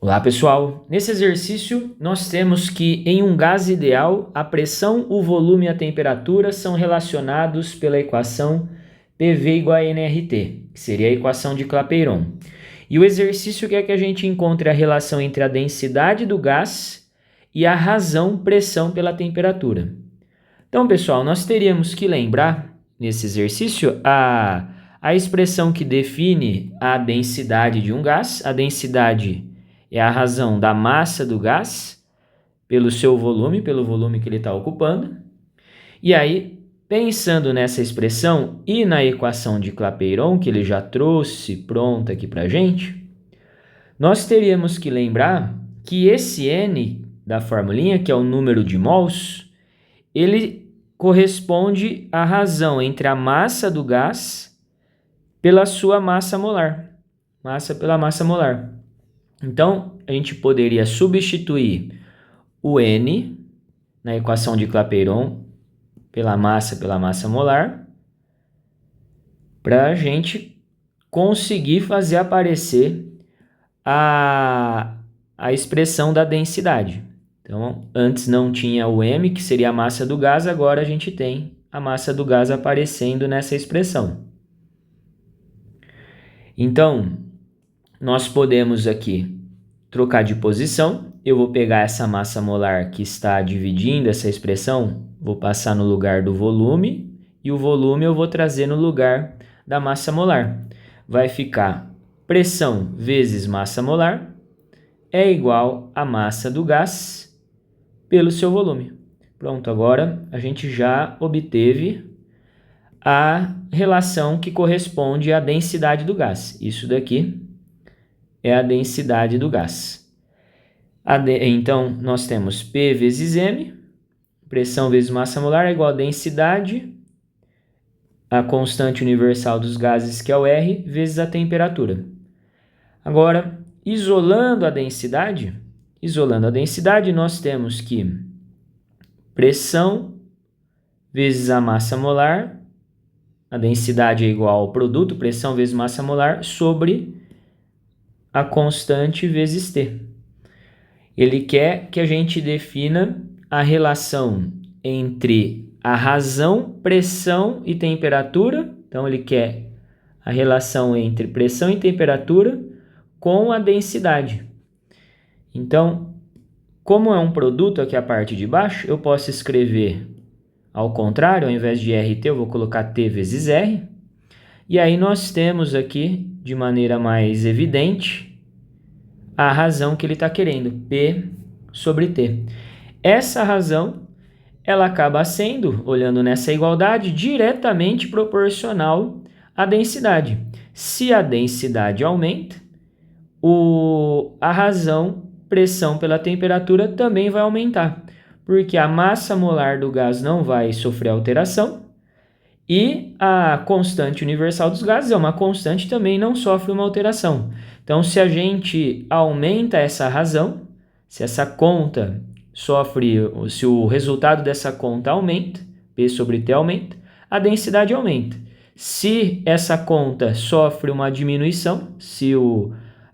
Olá pessoal, nesse exercício nós temos que em um gás ideal a pressão, o volume e a temperatura são relacionados pela equação PV igual a nRT, que seria a equação de Clapeyron. E o exercício quer que a gente encontre a relação entre a densidade do gás e a razão pressão pela temperatura. Então pessoal, nós teríamos que lembrar nesse exercício a expressão que define a densidade de um gás. A densidade é a razão da massa do gás pelo seu volume, pelo volume que ele está ocupando. E aí, pensando nessa expressão e na equação de Clapeyron, que ele já trouxe pronta aqui para a gente, nós teríamos que lembrar que esse N da formulinha, que é o número de mols, ele corresponde à razão entre a massa do gás pela sua massa molar. Massa pela massa molar. Então, a gente poderia substituir o N na equação de Clapeyron pela massa molar para a gente conseguir fazer aparecer a expressão da densidade. Então, antes não tinha o M, que seria a massa do gás, agora a gente tem a massa do gás aparecendo nessa expressão. Então, nós podemos aqui trocar de posição. Eu vou pegar essa massa molar que está dividindo essa expressão, vou passar no lugar do volume, e o volume eu vou trazer no lugar da massa molar. Vai ficar pressão vezes massa molar é igual a massa do gás pelo seu volume. Pronto, agora a gente já obteve a relação que corresponde à densidade do gás. Isso daqui é a densidade do gás. Então, nós temos P vezes M, pressão vezes massa molar é igual a densidade, a constante universal dos gases, que é o R, vezes a temperatura. Agora, isolando a densidade, nós temos que pressão vezes a massa molar, a densidade é igual ao produto, pressão vezes massa molar, sobre a constante vezes T. Ele quer que a gente defina a relação entre a razão, pressão e temperatura. Então, ele quer a relação entre pressão e temperatura com a densidade. Então, como é um produto aqui a parte de baixo, eu posso escrever ao contrário, ao invés de RT, eu vou colocar T vezes R. E aí nós temos aqui, de maneira mais evidente, a razão que ele está querendo, P sobre T. Essa razão, ela acaba sendo, olhando nessa igualdade, diretamente proporcional à densidade. Se a densidade aumenta, a razão, pressão pela temperatura, também vai aumentar, porque a massa molar do gás não vai sofrer alteração e a constante universal dos gases é uma constante, também não sofre uma alteração. Então, se a gente aumenta essa razão, se essa conta se o resultado dessa conta aumenta, P sobre T aumenta, a densidade aumenta. Se essa conta sofre uma diminuição, se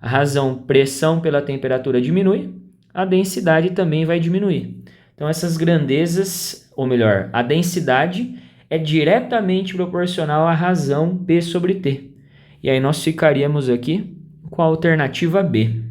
a razão pressão pela temperatura diminui, a densidade também vai diminuir. Então, essas grandezas, ou melhor, a densidade é diretamente proporcional à razão P sobre T. E aí nós ficaríamos aqui com a alternativa B.